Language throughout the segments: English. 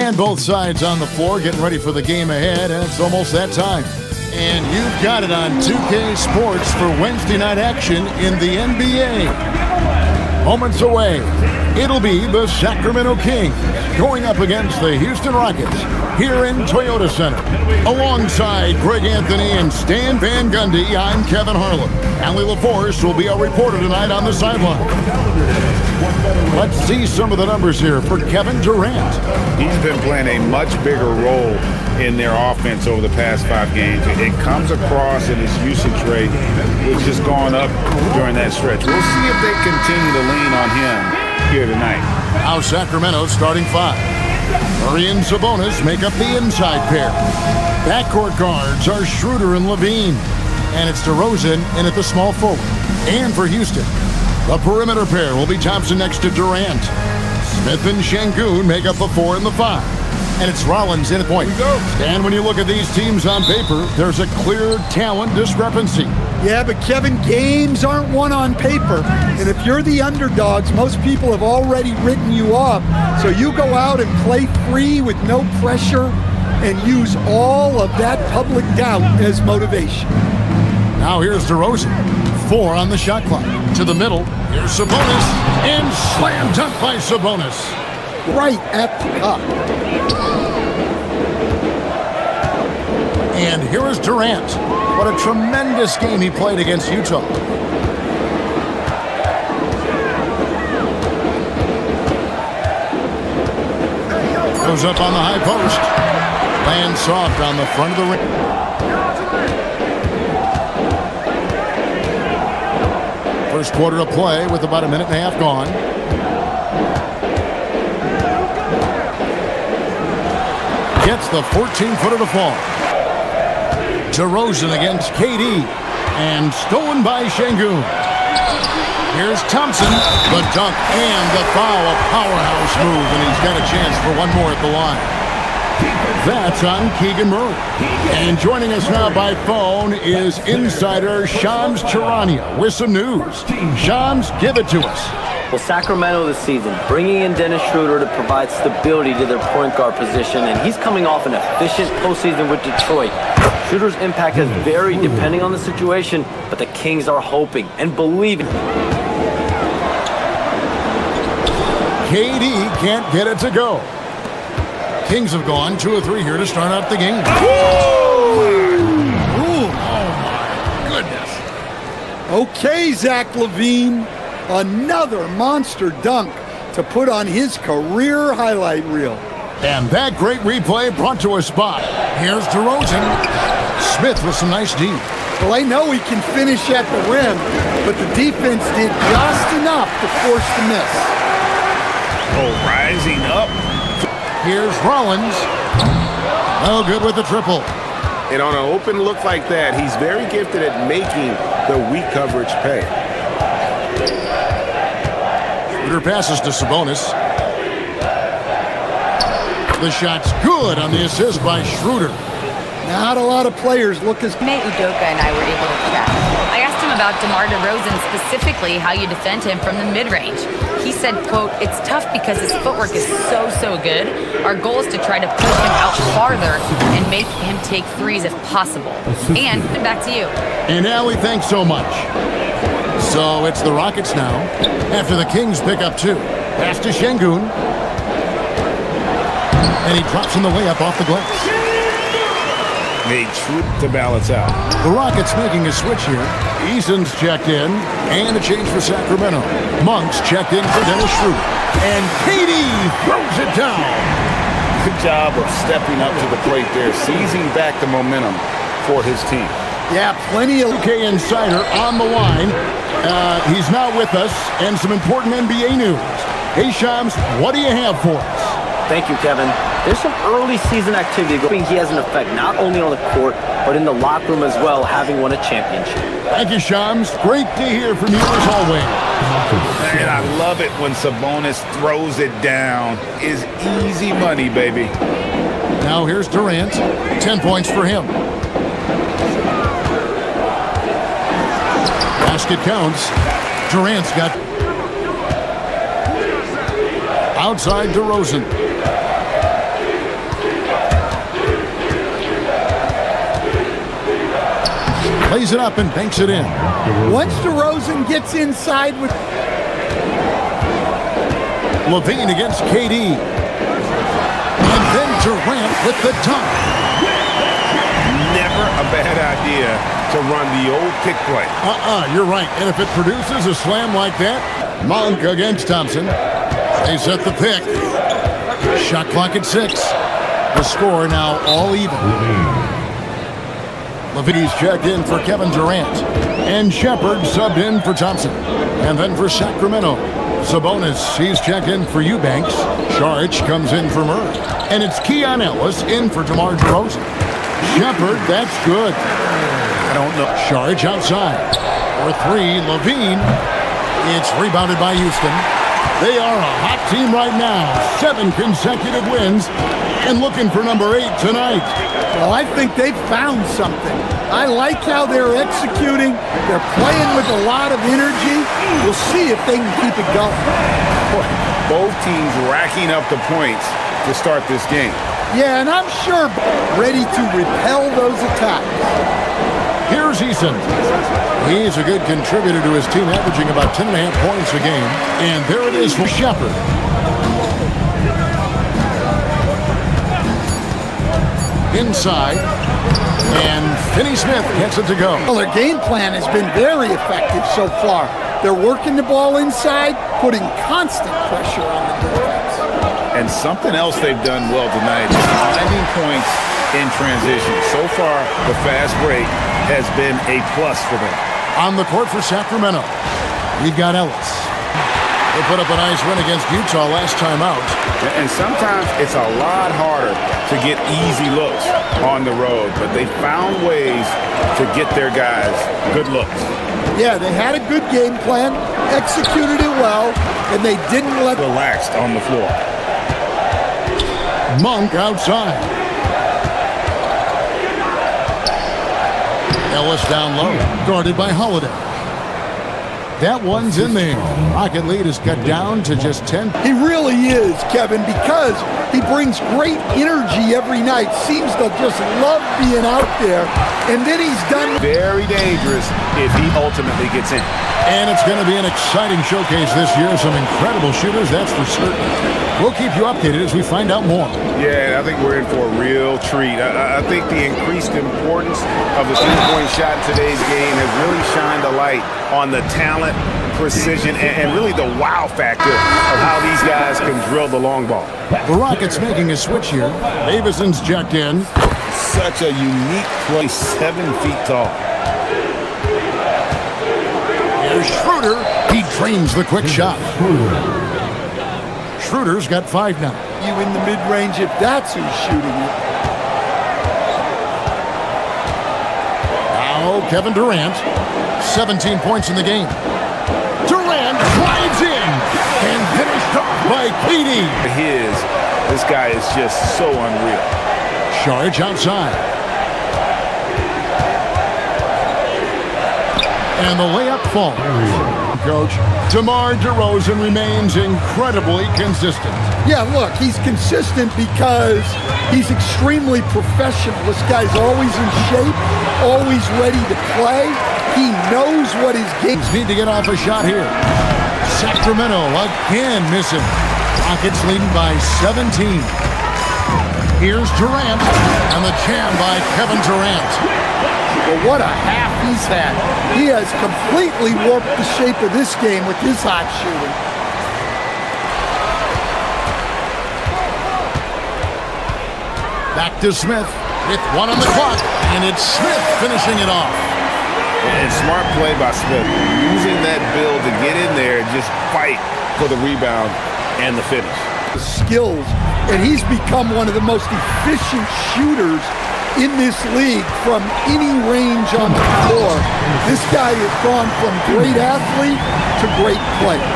And both sides on the floor getting ready for the game ahead, and it's almost that time. And you've got it on 2K Sports for Wednesday night action in the NBA. Moments away, it'll be the Sacramento Kings going up against the Houston Rockets here in Toyota Center. Alongside Greg Anthony and Stan Van Gundy, I'm Kevin Harlan. Allie LaForce will be our reporter tonight on the sideline. Let's see some of the numbers here for Kevin Durant. He's been playing a much bigger role in their offense over the past 5 games. It comes across in his usage rate, which has gone up during that stretch. We'll see if they continue to lean on him here tonight. Now Sacramento's starting 5. Murray and Sabonis make up the inside pair. Backcourt guards are Schroeder and Levine. And it's DeRozan in at the small forward. And for Houston, the perimeter pair will be Thompson next to Durant. Smith and Şengün make up the 4 and the 5. And it's Rollins in at point. And when you look at these teams on paper, there's a clear talent discrepancy. Yeah, but Kevin, games aren't won on paper. And if you're the underdogs, most people have already written you off. So you go out and play free with no pressure and use all of that public doubt as motivation. Now here's DeRozan. 4 on the shot clock. To the middle. Here's Sabonis. And slam dunk by Sabonis. Right at the cup. And here is Durant. What a tremendous game he played against Utah. Goes up on the high post. Lands soft on the front of the ring. First quarter of play with about a minute and a half gone. Gets the 14-footer to fall. DeRozan against KD. And stolen by Şengün. Here's Thompson. The dunk and the foul. A powerhouse move. And he's got a chance for one more at the line. That's on Keegan Murray. And joining us now by phone is insider Shams Charania with some news. Shams, give it to us. Well, Sacramento this season, bringing in Dennis Schroeder to provide stability to their point guard position, and he's coming off an efficient postseason with Detroit. Schroeder's impact has varied depending on the situation, but the Kings are hoping and believing. KD can't get it to go. Kings have gone 2 of 3 here to start out the game. Ooh. Oh, my goodness. Okay, Zach LaVine. Another monster dunk to put on his career highlight reel. And that great replay brought to a spot. Here's DeRozan. Smith with some nice D. Well, I know he can finish at the rim, but the defense did just enough to force the miss. Oh, rising up. Here's Rollins. Oh, good with the triple. And on an open look like that, he's very gifted at making the weak coverage pay. Schroeder passes to Sabonis. The shot's good on the assist by Schroeder. Not a lot of players look as... May Udoka and I were able to chat. I asked him about DeMar DeRozan, specifically how you defend him from the mid-range. He said, quote, "It's tough because his footwork is so good. Our goal is to try to push him out farther and make him take threes if possible." And back to you. And Allie, thanks so much. So it's the Rockets now, after the Kings pick up 2. Pass to Şengün. And he drops in the layup off the glass. They troop to balance out. The Rockets making a switch here. Eason's checked in, and a change for Sacramento. Monk's checked in for Dennis Schroeder. And KD throws it down. Good job of stepping up to the plate there, seizing back the momentum for his team. Yeah, plenty of... UK Insider on the line. He's now with us, and some important NBA news. Hey, Shams, what do you have for us? Thank you, Kevin. There's some early season activity going. He has an effect not only on the court, but in the locker room as well, having won a championship. Thank you, Shams. Great to hear from you as always. And I love it when Sabonis throws it down. Is easy money, baby. Now here's Durant. 10 points for him. Basket counts. Durant's got... Outside DeRozan. lays it up and banks it in. Once DeRozan gets inside with Levine against KD. And then Durant with the dunk. Never a bad idea to run the old pick play. You're right. And if it produces a slam like that, Monk against Thompson. They set the pick. Shot clock at 6. The score now all even. Levine's checked in for Kevin Durant. And Shepard subbed in for Thompson. And then for Sacramento, Sabonis, he's checked in for Eubanks. Saric comes in for Murray. And it's Keon Ellis in for DeMar DeRozan. Shepard, that's good. I don't know. Saric outside. For 3, Levine. It's rebounded by Houston. They are a hot team right now. 7 consecutive wins. And looking for number 8 tonight. Well, I think they've found something. I like how they're executing. They're playing with a lot of energy. We'll see if they can keep it going. Both teams racking up the points to start this game. Yeah, and I'm sure ready to repel those attacks. Here's Eason. He's a good contributor to his team, averaging about 10.5 points a game. And there it is for Shepard. Inside. And Finney-Smith gets it to go. Well, their game plan has been very effective so far. They're working the ball inside, putting constant pressure on the defense. And something else they've done well tonight is finding points in transition. So far, the fast break has been a plus for them. On the court for Sacramento, we've got Ellis. They put up a nice win against Utah last time out. And sometimes it's a lot harder to get easy looks on the road, but they found ways to get their guys good looks. Yeah, they had a good game plan, executed it well, and they didn't let... Relaxed on the floor. Monk outside. Ellis down low, guarded by Holiday. That one's in there. Rocket lead is cut down to just 10. He really is, Kevin, because he brings great energy every night. Seems to just love being out there. And then he's done... Very dangerous if he ultimately gets in. And it's going to be an exciting showcase this year. Some incredible shooters, that's for certain. We'll keep you updated as we find out more. Yeah, I think we're in for a real treat. I think the increased importance of the three-point shot in today's game has really shined a light on the talent, precision, and really the wow factor of how these guys can drill the long ball. The Rockets making a switch here. Davison's checked in. Such a unique play, 7 feet tall. Here's Schroeder. He drains the quick shot. Schroeder's got 5 now. You in the mid-range if that's who's shooting it. Now Kevin Durant. 17 points in the game. Durant drives in and finished off by KD. This guy is just so unreal. Saric outside. And the layup falls. Coach, DeMar DeRozan remains incredibly consistent. Yeah, look, he's consistent because he's extremely professional. This guy's always in shape, always ready to play. He knows what his games need to get off a shot here. Sacramento again missing. Rockets leading by 17. Here's Durant, and the jam by Kevin Durant. Well, what a half he's had. He has completely warped the shape of this game with his hot shooting. Back to Smith with 1 on the clock, and it's Smith finishing it off. And smart play by Smith, using that build to get in there and just fight for the rebound and the finish. Skills, and he's become one of the most efficient shooters in this league from any range on the floor. This guy has gone from great athlete to great player.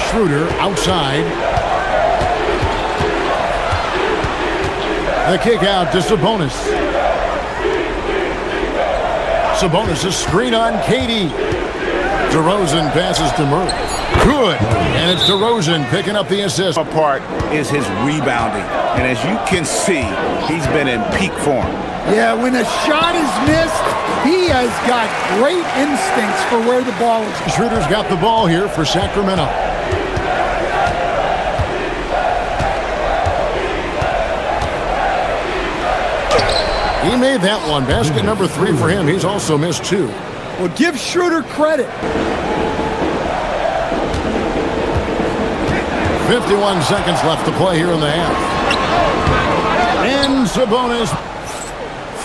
Schroeder outside. The kick out to Sabonis. Sabonis a screen on KD. DeRozan passes to Murray. Good. And it's DeRozan picking up the assist. Part is his rebounding. And as you can see, he's been in peak form. Yeah, when a shot is missed, he has got great instincts for where the ball is. Schroeder's got the ball here for Sacramento. He made that one. Basket number 3 for him. He's also missed 2. Well, give Schroeder credit. 51 seconds left to play here in the half. And Sabonis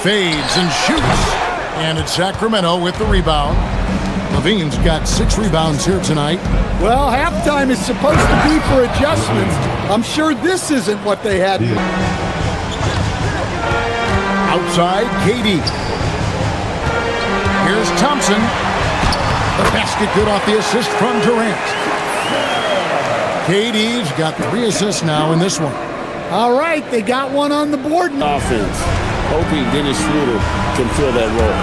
fades and shoots. And it's Sacramento with the rebound. Levine's got 6 rebounds here tonight. Well, halftime is supposed to be for adjustments. I'm sure this isn't what they had. Outside, KD. Here's Thompson. The basket good off the assist from Durant. KD's got 3 assists now in this one. All right, they got one on the board. Offense. Hoping Dennis Schroeder can fill that role.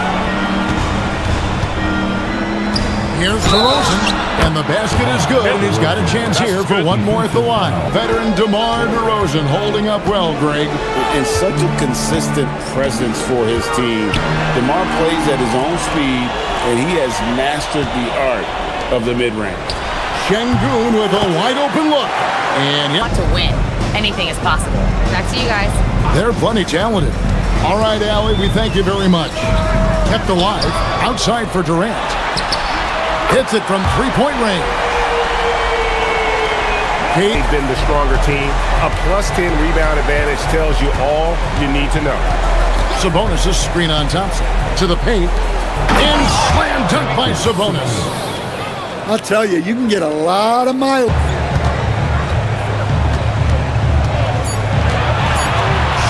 Here's DeRozan, and the basket is good, and he's got a chance here for one more at the line. Veteran DeMar DeRozan holding up well, Greg. And such a consistent presence for his team. DeMar plays at his own speed, and he has mastered the art of the mid-range. Şengün with a wide-open look. And yep, To win, anything is possible. Back to you guys. they're plenty talented. All right, Allie, we thank you very much. Kept alive, outside for Durant. Hits it from 3-point range. They've been the stronger team. A +10 rebound advantage tells you all you need to know. Sabonis' screen on Thompson. To the paint. And slam dunk by Sabonis. I'll tell you, you can get a lot of miles.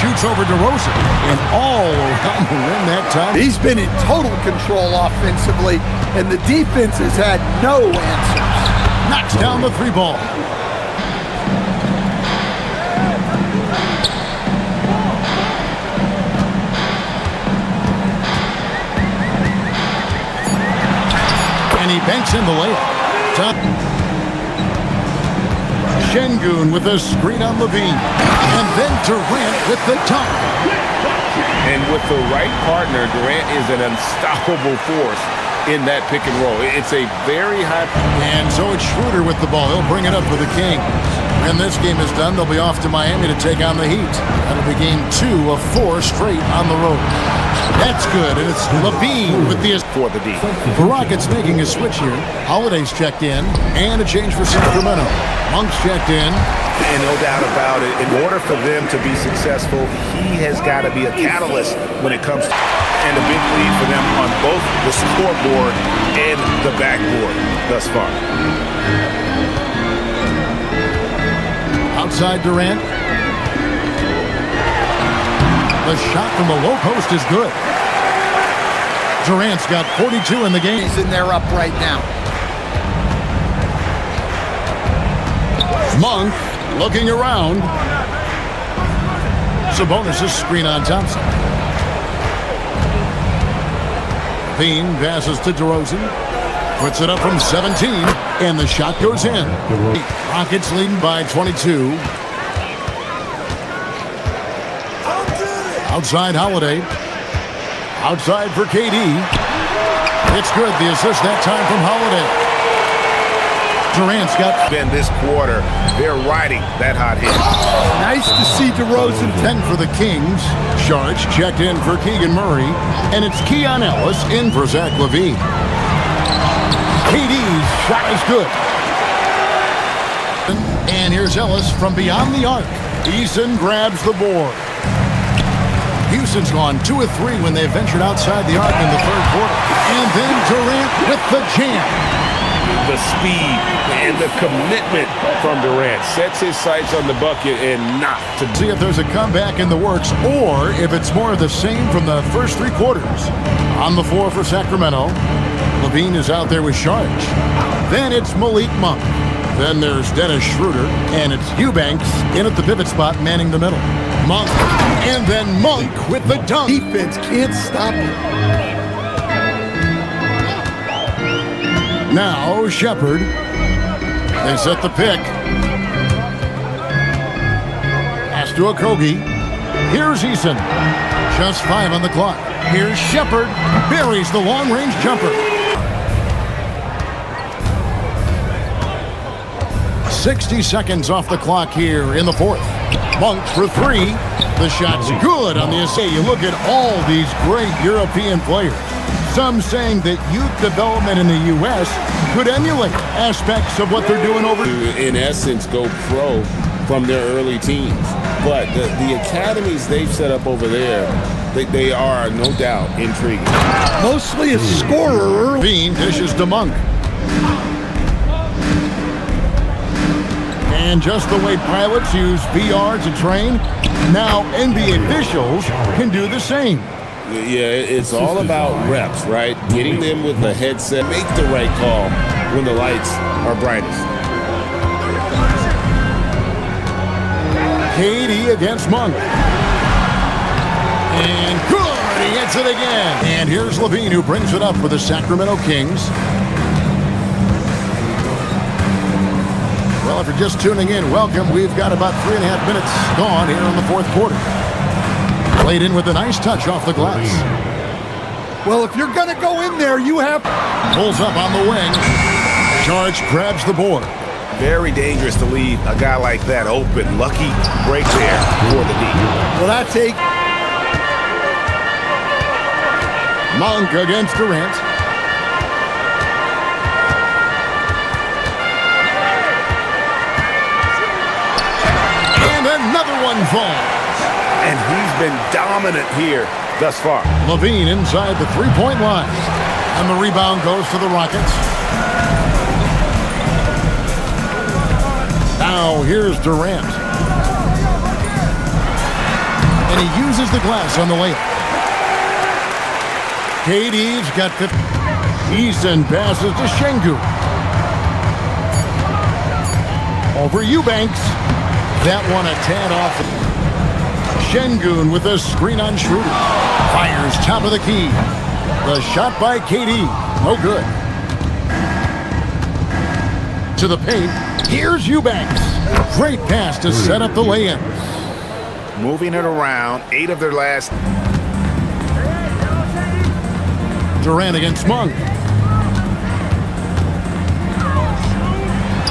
Shoots over DeRozan. And all around the rim that time. He's been in total control offensively, and the defense has had no answers. Knocks down the 3 ball. And he banks in the layup. Şengün with a screen on Levine. And then Durant with the dunk. And with the right partner, Durant is an unstoppable force in that pick and roll. It's a very high... And so it's Schroeder with the ball. He'll bring it up for the Kings. When this game is done, they'll be off to Miami to take on the Heat. That'll be game 2 of 4 straight on the road. That's good, and it's Levine with the... for the D. The Rockets making a switch here. Holiday's checked in, and a change for Sacramento. Monk's checked in. And no doubt about it, in order for them to be successful, he has got to be a catalyst when it comes to... And a big lead for them on both the scoreboard and the backboard thus far. Outside Durant. The shot from the low post is good. Durant's got 42 in the game. He's in there up right now. Monk looking around. Sabonis' screen on Thompson. Levine passes to DeRozan. Puts it up from 17, and the shot goes in. Rockets leading by 22. Outside Holiday. Outside for KD. It's good. The assist that time from Holiday. Durant's got... Been this quarter, they're riding that hot hit. Nice to see DeRozan. 10 for the Kings. Sharks checked in for Keegan Murray. And it's Keon Ellis in for Zach LaVine. KD's shot is good. And here's Ellis from beyond the arc. Eason grabs the board. Houston's gone 2 of 3 when they ventured outside the arc in the 3rd quarter. And then Durant with the jam. The speed and the commitment from Durant sets his sights on the bucket and not to See if there's a comeback in the works or if it's more of the same from the first 3 quarters. On the floor for Sacramento, Levine is out there with Sharge. Then it's Malik Monk. Then there's Dennis Schroeder, and it's Eubanks in at the pivot spot manning the middle. Monk, and then Monk with the dunk. Defense can't stop him. Now Shepard. They set the pick. Pass to Okogie. Here's Eason. Just 5 on the clock. Here's Shepard. Buries the long-range jumper. 60 seconds off the clock here in the fourth. Monk for 3. The shot's good on the assist. You look at all these great European players. Some saying that youth development in the U.S. could emulate aspects of what they're doing over. In essence, go pro from their early teens. But the academies they've set up over there, they are no doubt intriguing. Mostly a scorer. Bean dishes to Monk. And just the way pilots use VR to train, now NBA officials can do the same. Yeah, it's all about reps, right? Getting them with the headset, make the right call when the lights are brightest. KD against Monk. And good, he hits it again. And here's Levine, who brings it up for the Sacramento Kings. Well, if you're just tuning in, welcome. We've got about 3.5 minutes gone here in the fourth quarter. Played in with a nice touch off the glass. Well, if you're going to go in there, you have... Pulls up on the wing. Charge grabs the board. Very dangerous to leave a guy like that open. Lucky break there for the D. Well, that's a... Monk against Durant. And another one falls. And he's been dominant here thus far. Levine inside the three-point line. And the rebound goes to the Rockets. Now here's Durant. And he uses the glass on the layup. KD's got 50. Eason passes to Şengün. Over Eubanks. That one a tad off. Şengün with a screen on Schroeder. Fires top of the key. The shot by KD. No good. To the paint. Here's Eubanks. Great pass to set up the lay-in. Moving it around. 8 of their last. Durant against Monk.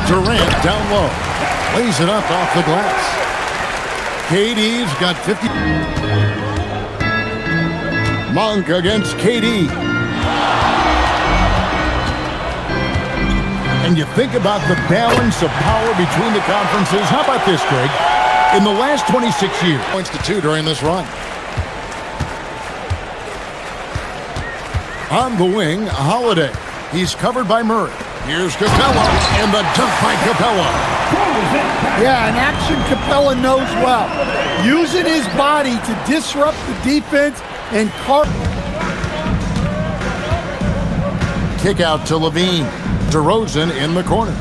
Durant down low. Lays it up off the glass. KD's got 50. Monk against KD. And you think about the balance of power between the conferences. How about this, Greg? In the last 26 years, points to 2 during this run. On the wing, Holiday. He's covered by Murray. Here's Capella, and the dunk by Capella. Yeah, an action Capella knows well. Using his body to disrupt the defense and Kick out to Levine. DeRozan in the corner.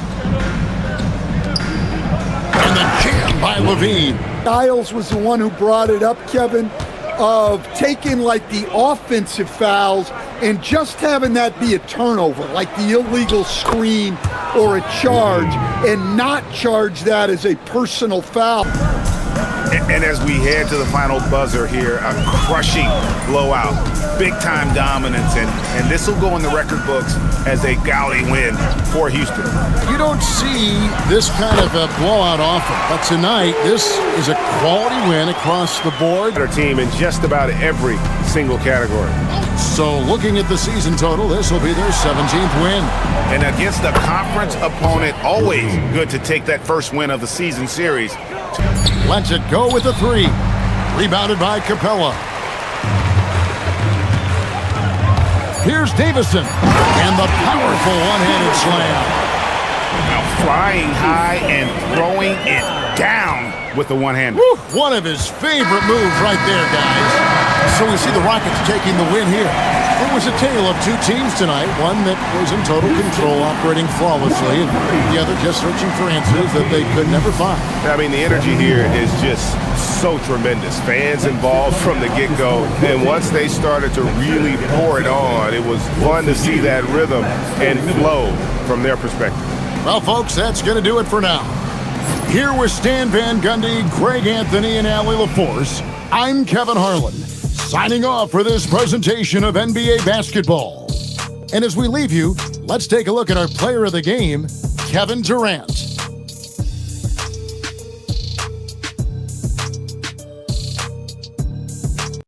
And the jam by Levine. Styles was the one who brought it up, Kevin, of taking like the offensive fouls and just having that be a turnover, like the illegal screen or a charge, and not charge that as a personal foul. And as we head to the final buzzer here, a crushing blowout, big-time dominance, and this will go in the record books as a gaudy win for Houston. You don't see this kind of a blowout often, but tonight this is a quality win across the board. Their team in just about every single category. So looking at the season total, this will be their 17th win. And against a conference opponent, always good to take that first win of the season series. Lets it go with the 3. Rebounded by Capella. Here's Davison. And the powerful one-handed slam. Now flying high and throwing it down with the one-hand. One of his favorite moves right there, guys. So we see the Rockets taking the win here. It was a tale of 2 teams tonight. One that was in total control, operating flawlessly, and the other just searching for answers that they could never find. I mean, the energy here is just so tremendous. Fans involved from the get-go, and once they started to really pour it on, it was fun to see that rhythm and flow from their perspective. Well, folks, that's going to do it for now. Here with Stan Van Gundy, Greg Anthony, and Allie LaForce, I'm Kevin Harlan, signing off for this presentation of NBA basketball. And as we leave you, let's take a look at our player of the game, Kevin Durant.